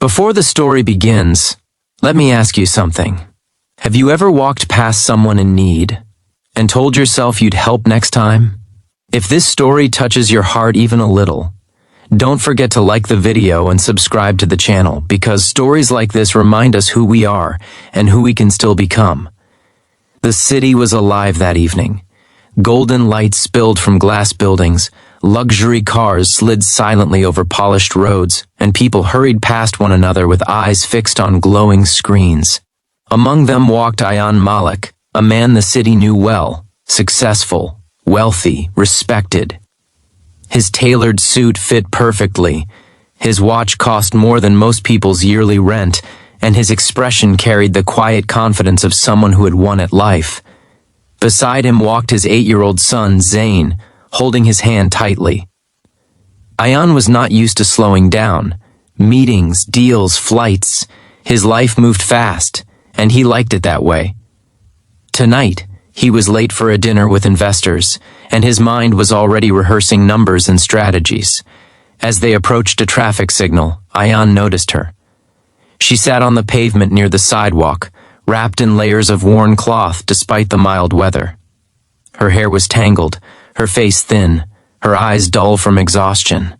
Before the story begins, let me ask you something. Have you ever walked past someone in need and told yourself you'd help next time? If this story touches your heart even a little, don't forget to like the video and subscribe to the channel, because stories like this remind us who we are and who we can still become. The city was alive that evening. Golden lights spilled from glass buildings, luxury cars slid silently over polished roads, and people hurried past one another with eyes fixed on glowing screens. Among them walked Ayan Malik, a man the city knew well, successful, wealthy, respected. His tailored suit fit perfectly, his watch cost more than most people's yearly rent, and his expression carried the quiet confidence of someone who had won at life. Beside him walked his 8-year-old son, Zain, holding his hand tightly. Ayan was not used to slowing down. Meetings, deals, flights. His life moved fast, and he liked it that way. Tonight, he was late for a dinner with investors, and his mind was already rehearsing numbers and strategies. As they approached a traffic signal, Ayan noticed her. She sat on the pavement near the sidewalk, wrapped in layers of worn cloth despite the mild weather. Her hair was tangled, her face thin, her eyes dull from exhaustion.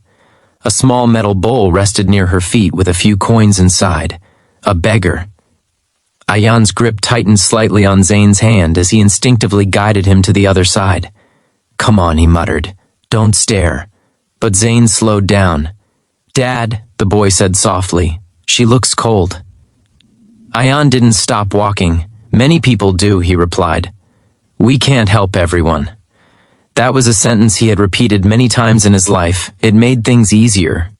A small metal bowl rested near her feet with a few coins inside. A beggar. Ayan's grip tightened slightly on Zain's hand as he instinctively guided him to the other side. "Come on," he muttered. "Don't stare." But Zain slowed down. "Dad," the boy said softly, "she looks cold." Ayan didn't stop walking. "Many people do," he replied. "We can't help everyone." That was a sentence he had repeated many times in his life. It made things easier.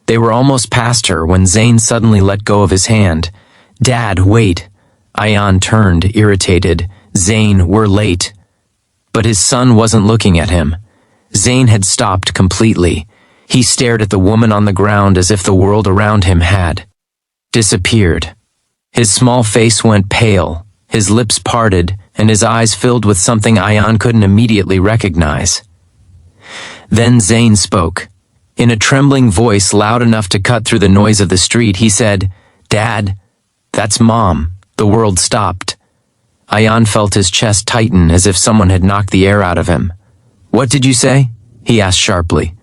They were almost past her when Zain suddenly let go of his hand. "Dad, wait." Ayan turned, irritated. "Zain, we're late." But his son wasn't looking at him. Zain had stopped completely. He stared at the woman on the ground as if the world around him had disappeared. His small face went pale, his lips parted, and his eyes filled with something Ayan couldn't immediately recognize. Then Zain spoke. In a trembling voice loud enough to cut through the noise of the street, he said, "Dad, that's Mom." The world stopped. Ayan felt his chest tighten as if someone had knocked the air out of him. "What did you say?" he asked sharply.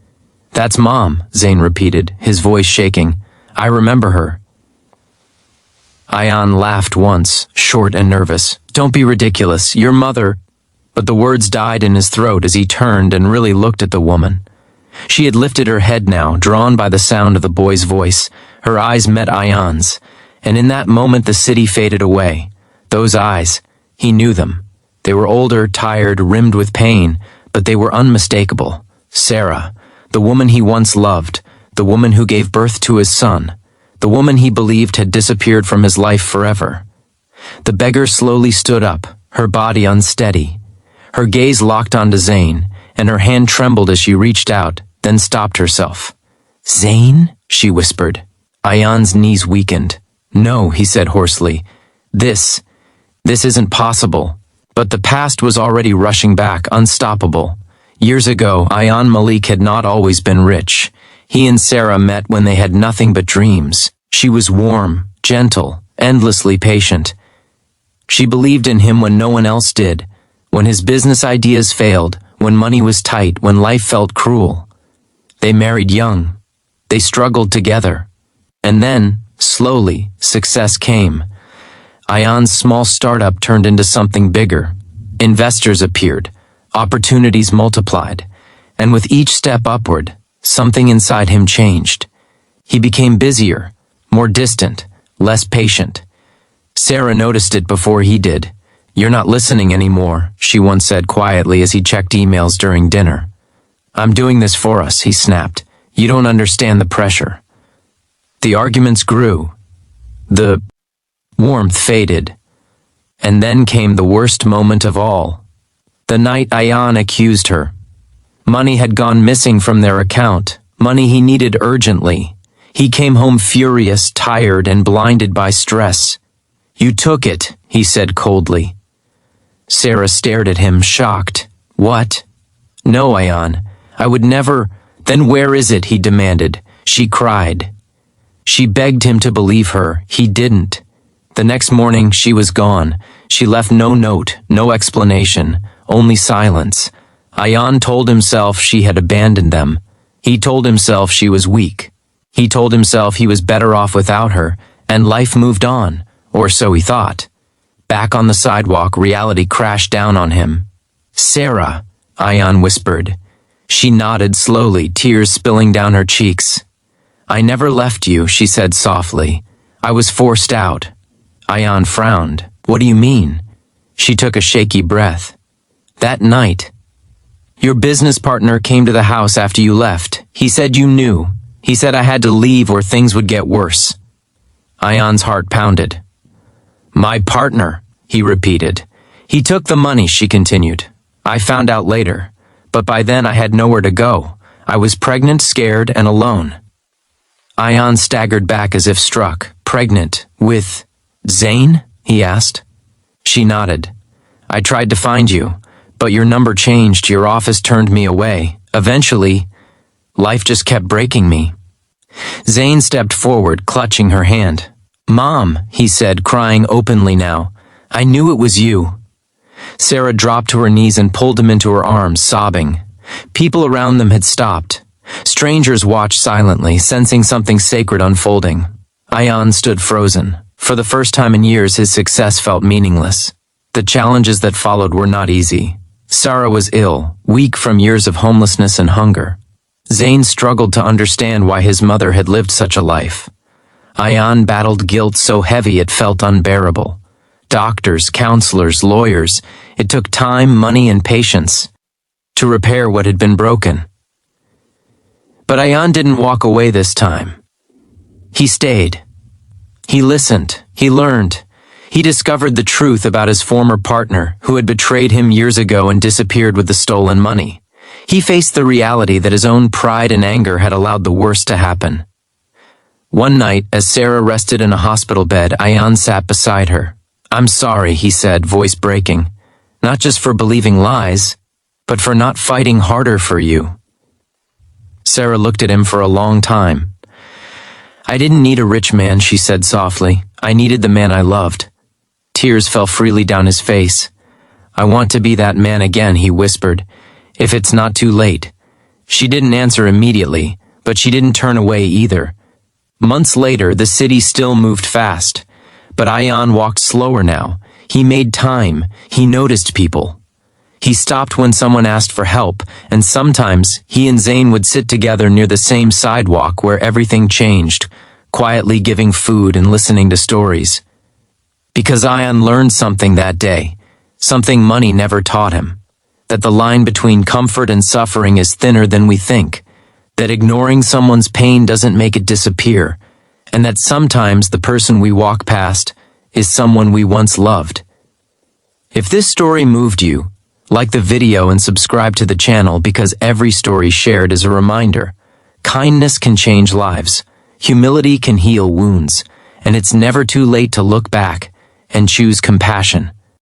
"That's Mom," Zain repeated, his voice shaking. "I remember her." Ayan laughed once, short and nervous. "Don't be ridiculous, your mother." But the words died in his throat as he turned and really looked at the woman. She had lifted her head now, drawn by the sound of the boy's voice. Her eyes met Ayan's, and in that moment the city faded away. Those eyes, he knew them. They were older, tired, rimmed with pain, but they were unmistakable. Sarah, the woman he once loved, the woman who gave birth to his son, the woman he believed had disappeared from his life forever. The beggar slowly stood up, her body unsteady. Her gaze locked onto Zain, and her hand trembled as she reached out, then stopped herself. "Zain?" she whispered. Ayan's knees weakened. "No," he said hoarsely. This isn't possible." But the past was already rushing back, unstoppable. Years ago, Ayan Malik had not always been rich. He and Sarah met when they had nothing but dreams. She was warm, gentle, endlessly patient. She believed in him when no one else did, when his business ideas failed, when money was tight, when life felt cruel. They married young. They struggled together. And then, slowly, success came. Ayan's small startup turned into something bigger. Investors appeared. Opportunities multiplied. And with each step upward, something inside him changed. He became busier, more distant, less patient. Sarah noticed it before he did. "You're not listening anymore," she once said quietly as he checked emails during dinner. "I'm doing this for us," he snapped. "You don't understand the pressure." The arguments grew. The warmth faded. And then came the worst moment of all. The night Ayan accused her. Money had gone missing from their account, money he needed urgently. He came home furious, tired, and blinded by stress. "You took it," he said coldly. Sarah stared at him, shocked. "What?" "No, Ayan, I would never." "Then where is it?" he demanded. She cried. She begged him to believe her. He didn't. The next morning, she was gone. She left no note, no explanation, only silence. Ayan told himself she had abandoned them. He told himself she was weak. He told himself he was better off without her, and life moved on, or so he thought. Back on the sidewalk, reality crashed down on him. "Sarah," Ayan whispered. She nodded slowly, tears spilling down her cheeks. "I never left you," she said softly. "I was forced out." Ayan frowned. "What do you mean?" She took a shaky breath. "That night, your business partner came to the house after you left. He said you knew. He said I had to leave or things would get worse." Ayan's heart pounded. "My partner," he repeated. "He took the money," she continued. "I found out later, but by then I had nowhere to go. I was pregnant, scared, and alone." Ayan staggered back as if struck. "Pregnant? With Zayn?" he asked. She nodded. "I tried to find you, but your number changed, your office turned me away. Eventually, life just kept breaking me." Zayn stepped forward, clutching her hand. "Mom," he said, crying openly now. "I knew it was you." Sarah dropped to her knees and pulled him into her arms, sobbing. People around them had stopped. Strangers watched silently, sensing something sacred unfolding. Ayan stood frozen. For the first time in years, his success felt meaningless. The challenges that followed were not easy. Sarah was ill, weak from years of homelessness and hunger. Zayn struggled to understand why his mother had lived such a life. Ayan battled guilt so heavy it felt unbearable. Doctors, counselors, lawyers, it took time, money, and patience to repair what had been broken. But Ayan didn't walk away this time. He stayed. He listened. He learned. He discovered the truth about his former partner, who had betrayed him years ago and disappeared with the stolen money. He faced the reality that his own pride and anger had allowed the worst to happen. One night, as Sarah rested in a hospital bed, Ayan sat beside her. "I'm sorry," he said, voice breaking. "Not just for believing lies, but for not fighting harder for you." Sarah looked at him for a long time. "I didn't need a rich man," she said softly. "I needed the man I loved." Tears fell freely down his face. "I want to be that man again," he whispered, "if it's not too late." She didn't answer immediately, but she didn't turn away either. Months later, the city still moved fast, but Ayan walked slower now. He made time. He noticed people. He stopped when someone asked for help, and sometimes he and Zayn would sit together near the same sidewalk where everything changed, quietly giving food and listening to stories. Because Ayan learned something that day, something money never taught him, that the line between comfort and suffering is thinner than we think, that ignoring someone's pain doesn't make it disappear, and that sometimes the person we walk past is someone we once loved. If this story moved you, like the video and subscribe to the channel, because every story shared is a reminder. Kindness can change lives, humility can heal wounds, and it's never too late to look back and choose compassion.